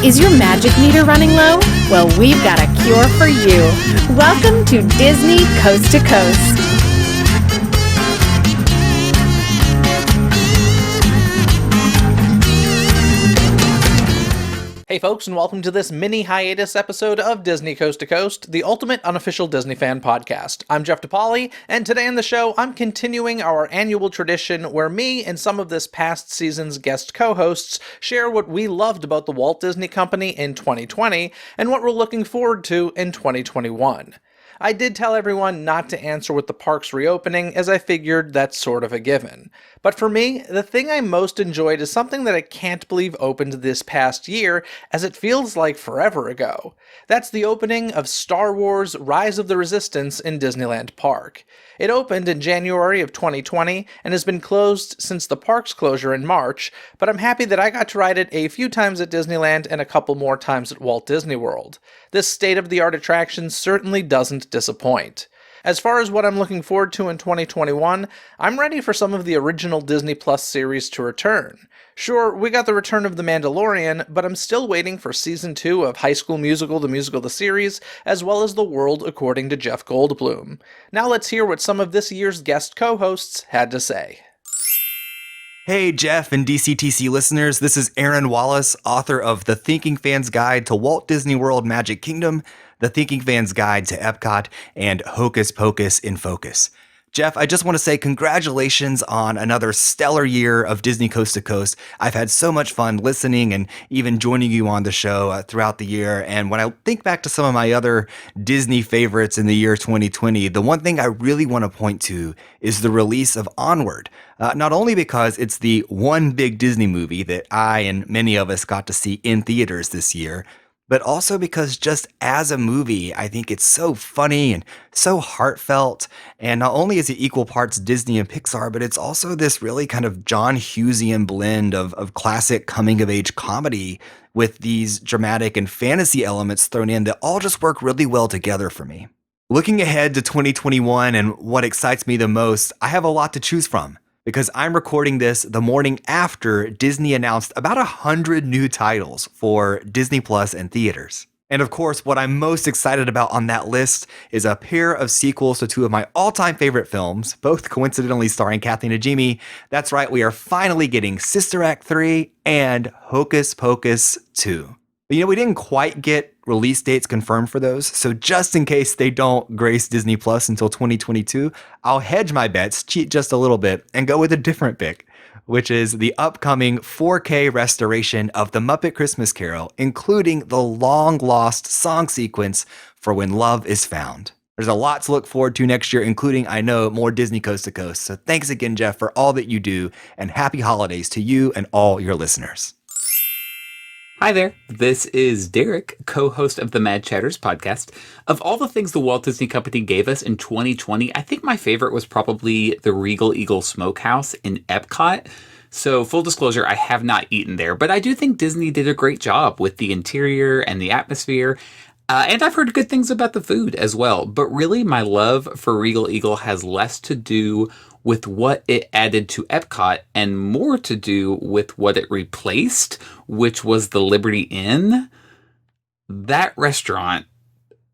Is your magic meter running low? Well, we've got a cure for you. Welcome to Disney Coast to Coast. Hey folks, and welcome to this mini hiatus episode of Disney Coast to Coast, the ultimate unofficial Disney fan podcast. I'm Jeff DePauli, and today on the show, I'm continuing our annual tradition where me and some of this past season's guest co-hosts share what we loved about the Walt Disney Company in 2020 and what we're looking forward to in 2021. I did tell everyone not to answer with the parks reopening, as I figured that's sort of a given. But for me, the thing I most enjoyed is something that I can't believe opened this past year, as it feels like forever ago. That's the opening of Star Wars Rise of the Resistance in Disneyland Park. It opened in January of 2020 and has been closed since the park's closure in March, but I'm happy that I got to ride it a few times at Disneyland and a couple more times at Walt Disney World. This state-of-the-art attraction certainly doesn't disappoint. As far as what I'm looking forward to in 2021, I'm ready for some of the original Disney Plus series to return. Sure, we got the return of The Mandalorian, but I'm still waiting for Season 2 of High School Musical, the musical, the series, as well as The World According to Jeff Goldblum. Now let's hear what some of this year's guest co-hosts had to say. Hey Jeff and DCTC listeners, this is Aaron Wallace, author of The Thinking Fan's Guide to Walt Disney World Magic Kingdom, The Thinking Fan's Guide to Epcot, and Hocus Pocus in Focus. Jeff, I just want to say congratulations on another stellar year of Disney Coast to Coast. I've had so much fun listening and even joining you on the show throughout the year. And when I think back to some of my other Disney favorites in the year 2020, the one thing I really want to point to is the release of Onward. Not only because it's the one big Disney movie that I and many of us got to see in theaters this year, but also because just as a movie, I think it's so funny and so heartfelt. And not only is it equal parts Disney and Pixar, but it's also this really kind of John Hughesian blend of classic coming-of-age comedy with these dramatic and fantasy elements thrown in that all just work really well together for me. Looking ahead to 2021 and what excites me the most, I have a lot to choose from, because I'm recording this the morning after Disney announced about 100 new titles for Disney Plus and theaters. And of course, what I'm most excited about on that list is a pair of sequels to two of my all-time favorite films, both coincidentally starring Kathy Najimy. That's right, we are finally getting Sister Act 3 and Hocus Pocus 2. But we didn't quite get release dates confirmed for those, so just in case they don't grace Disney Plus until 2022, I'll hedge my bets, cheat just a little bit, and go with a different pick, which is the upcoming 4K restoration of The Muppet Christmas Carol, including the long-lost song sequence for When Love Is Found. There's a lot to look forward to next year, including, I know, more Disney Coast to Coast. So thanks again, Jeff, for all that you do, and happy holidays to you and all your listeners. Hi there, this is Derek, co-host of the Mad Chatters podcast. Of all the things the Walt Disney Company gave us in 2020, I think my favorite was probably the Regal Eagle Smokehouse in Epcot. So full disclosure, I have not eaten there, but I do think Disney did a great job with the interior and the atmosphere. And I've heard good things about the food as well. But really, my love for Regal Eagle has less to do with what it added to Epcot and more to do with what it replaced, which was the Liberty Inn. That restaurant,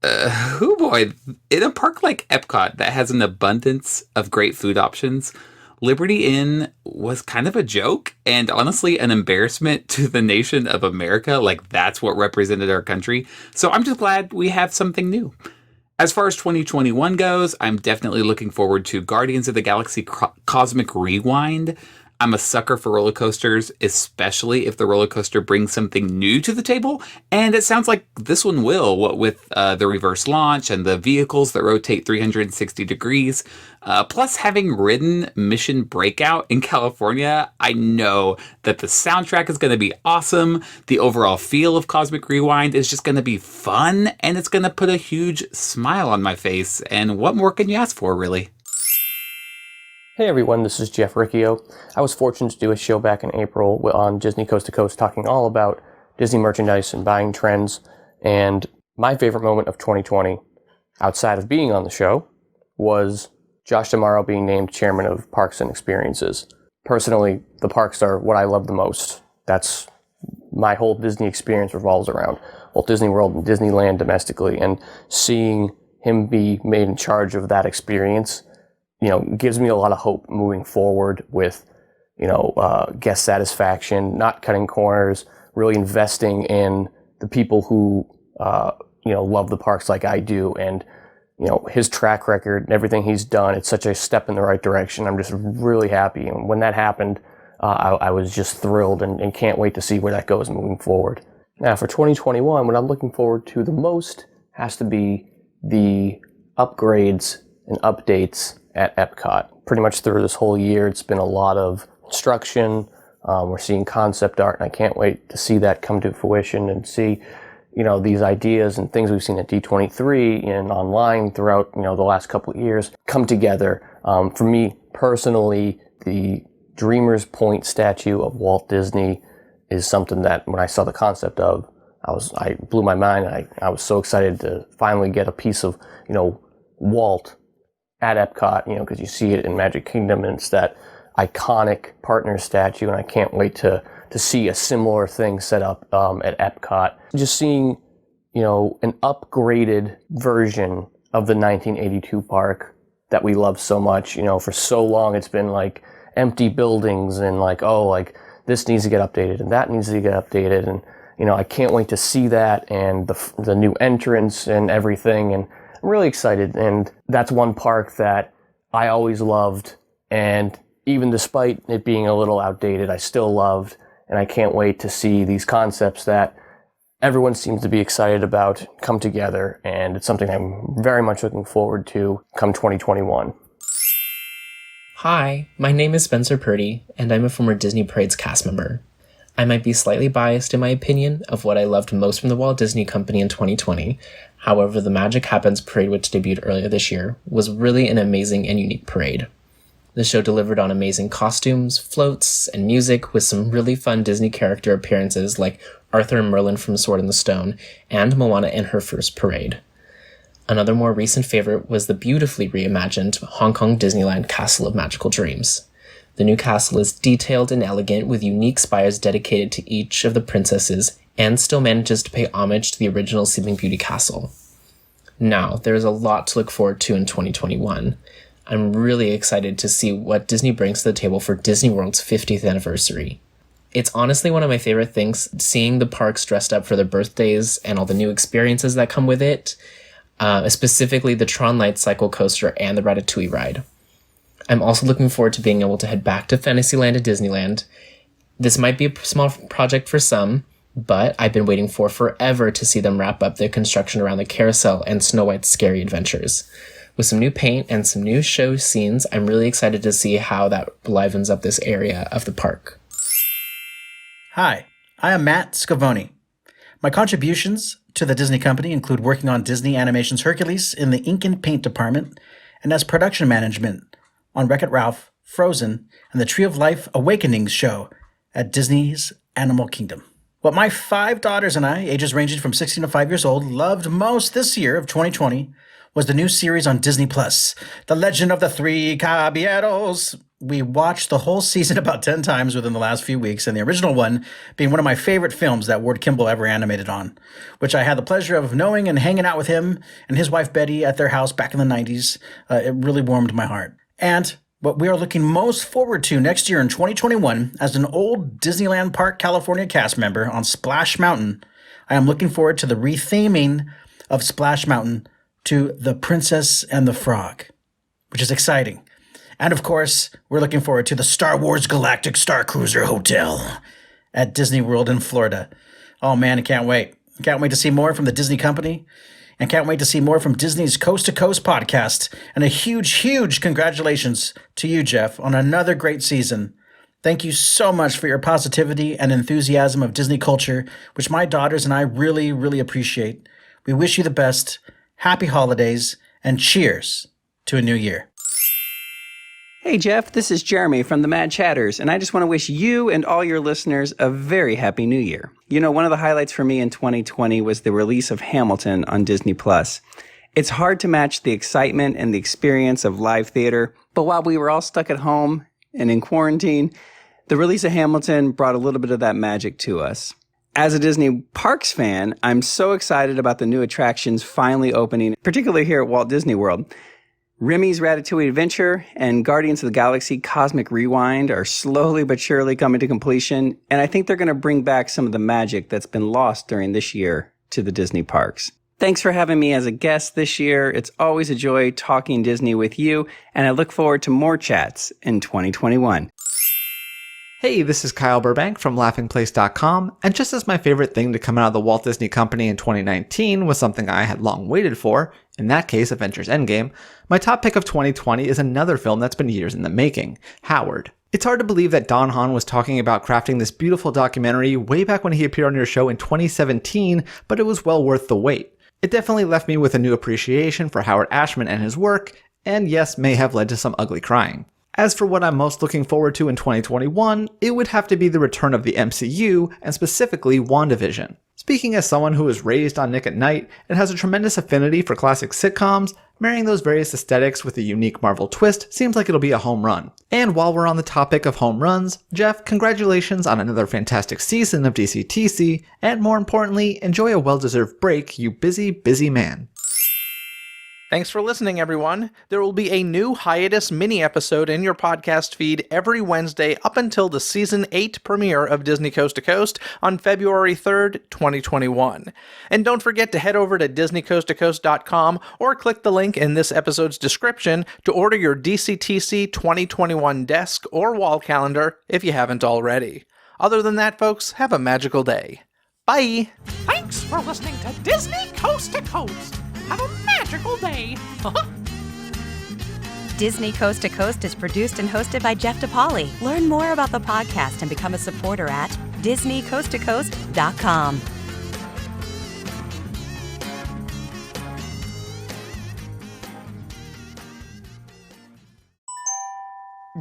in a park like Epcot that has an abundance of great food options, Liberty Inn was kind of a joke and honestly an embarrassment to the nation of America. Like, that's what represented our country. So I'm just glad we have something new. As far as 2021 goes, I'm definitely looking forward to Guardians of the Galaxy Cosmic Rewind. I'm a sucker for roller coasters, especially if the roller coaster brings something new to the table. And it sounds like this one will, what with the reverse launch and the vehicles that rotate 360 degrees. Plus, having ridden Mission Breakout in California, I know that the soundtrack is going to be awesome. The overall feel of Cosmic Rewind is just going to be fun, and it's going to put a huge smile on my face. And what more can you ask for, really? Hey everyone, this is Jeff Riccio. I was fortunate to do a show back in April on Disney Coast to Coast talking all about Disney merchandise and buying trends. And my favorite moment of 2020, outside of being on the show, was Josh D'Amaro being named chairman of Parks and Experiences. Personally, the parks are what I love the most. That's my whole Disney experience revolves around Walt Disney World and Disneyland domestically, and seeing him be made in charge of that experience, gives me a lot of hope moving forward with, guest satisfaction, not cutting corners, really investing in the people who, love the parks like I do. And, his track record and everything he's done, it's such a step in the right direction. I'm just really happy. And when that happened, I was just thrilled and can't wait to see where that goes moving forward. Now, for 2021, what I'm looking forward to the most has to be the upgrades and updates at Epcot. Pretty much through this whole year, it's been a lot of construction. We're seeing concept art, and I can't wait to see that come to fruition and see, these ideas and things we've seen at D23 and online throughout, the last couple of years come together. For me personally, the Dreamer's Point statue of Walt Disney is something that when I saw the concept of, I blew my mind. I was so excited to finally get a piece of, Walt at Epcot, because you see it in Magic Kingdom and it's that iconic partner statue, and I can't wait to see a similar thing set up at Epcot. Just seeing, an upgraded version of the 1982 park that we love so much. For so long it's been like empty buildings and this needs to get updated and that needs to get updated, and I can't wait to see that and the new entrance and everything, and I'm really excited. And that's one park that I always loved, and even despite it being a little outdated, I still loved, and I can't wait to see these concepts that everyone seems to be excited about come together, and it's something I'm very much looking forward to come 2021. Hi, my name is Spencer Purdy, and I'm a former Disney Parade's cast member. I might be slightly biased in my opinion of what I loved most from the Walt Disney Company in 2020. However, the Magic Happens parade, which debuted earlier this year, was really an amazing and unique parade. The show delivered on amazing costumes, floats, and music with some really fun Disney character appearances like Arthur and Merlin from Sword in the Stone and Moana in her first parade. Another more recent favorite was the beautifully reimagined Hong Kong Disneyland Castle of Magical Dreams. The new castle is detailed and elegant with unique spires dedicated to each of the princesses and still manages to pay homage to the original Sleeping Beauty castle. Now, there is a lot to look forward to in 2021. I'm really excited to see what Disney brings to the table for Disney World's 50th anniversary. It's honestly one of my favorite things, seeing the parks dressed up for their birthdays and all the new experiences that come with it. Specifically the Tron Light Cycle Coaster and the Ratatouille ride. I'm also looking forward to being able to head back to Fantasyland and Disneyland. This might be a small project for some, but I've been waiting for forever to see them wrap up their construction around the carousel and Snow White's Scary Adventures. With some new paint and some new show scenes, I'm really excited to see how that livens up this area of the park. Hi, I am Matt Scavone. My contributions to the Disney Company include working on Disney Animation's Hercules in the ink and paint department and as production management on Wreck-It Ralph, Frozen, and the Tree of Life Awakenings show at Disney's Animal Kingdom. What my 5 daughters and I, ages ranging from 16 to 5 years old, loved most this year of 2020 was the new series on Disney+, The Legend of the Three Caballeros. We watched the whole season about 10 times within the last few weeks, and the original one being one of my favorite films that Ward Kimball ever animated on, which I had the pleasure of knowing and hanging out with him and his wife Betty at their house back in the 90s. It really warmed my heart. And what we are looking most forward to next year in 2021, as an old Disneyland Park California cast member on Splash Mountain, I am looking forward to the retheming of Splash Mountain to The Princess and the Frog, which is exciting. And of course, we're looking forward to the Star Wars Galactic Star Cruiser Hotel at Disney World in Florida. Oh man, I can't wait. I can't wait to see more from the Disney Company, and can't wait to see more from Disney's Coast to Coast podcast. And a huge, huge congratulations to you, Jeff, on another great season. Thank you so much for your positivity and enthusiasm of Disney culture, which my daughters and I really, really appreciate. We wish you the best. Happy holidays, and cheers to a new year. Hey Jeff, this is Jeremy from the Mad Chatters, and I just want to wish you and all your listeners a very happy new year. You know, one of the highlights for me in 2020 was the release of Hamilton on Disney+. It's hard to match the excitement and the experience of live theater, but while we were all stuck at home and in quarantine, the release of Hamilton brought a little bit of that magic to us. As a Disney Parks fan, I'm so excited about the new attractions finally opening, particularly here at Walt Disney World. Remy's Ratatouille Adventure and Guardians of the Galaxy Cosmic Rewind are slowly but surely coming to completion, and I think they're going to bring back some of the magic that's been lost during this year to the Disney parks. Thanks for having me as a guest this year. It's always a joy talking Disney with you, and I look forward to more chats in 2021. Hey, this is Kyle Burbank from laughingplace.com, and just as my favorite thing to come out of the Walt Disney Company in 2019 was something I had long waited for, in that case Avengers Endgame, my top pick of 2020 is another film that's been years in the making, Howard. It's hard to believe that Don Hahn was talking about crafting this beautiful documentary way back when he appeared on your show in 2017, but it was well worth the wait. It definitely left me with a new appreciation for Howard Ashman and his work, and yes, may have led to some ugly crying. As for what I'm most looking forward to in 2021, it would have to be the return of the MCU, and specifically WandaVision. Speaking as someone who was raised on Nick at Night and has a tremendous affinity for classic sitcoms, marrying those various aesthetics with a unique Marvel twist seems like it'll be a home run. And while we're on the topic of home runs, Jeff, congratulations on another fantastic season of DCTC, and more importantly, enjoy a well-deserved break, you busy, busy man. Thanks for listening, everyone. There will be a new hiatus mini-episode in your podcast feed every Wednesday up until the Season 8 premiere of Disney Coast to Coast on February 3rd, 2021. And don't forget to head over to DisneyCoastToCoast.com or click the link in this episode's description to order your DCTC 2021 desk or wall calendar if you haven't already. Other than that, folks, have a magical day. Bye! Thanks for listening to Disney Coast to Coast. Have a magical day. Disney Coast to Coast is produced and hosted by Jeff DePauli. Learn more about the podcast and become a supporter at DisneyCoastToCoast.com.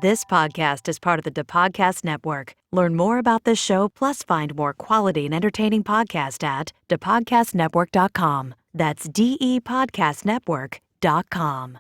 This podcast is part of the DePodcast Network. Learn more about this show, plus find more quality and entertaining podcasts at DePodcastNetwork.com. That's DEPodcastNetwork.com.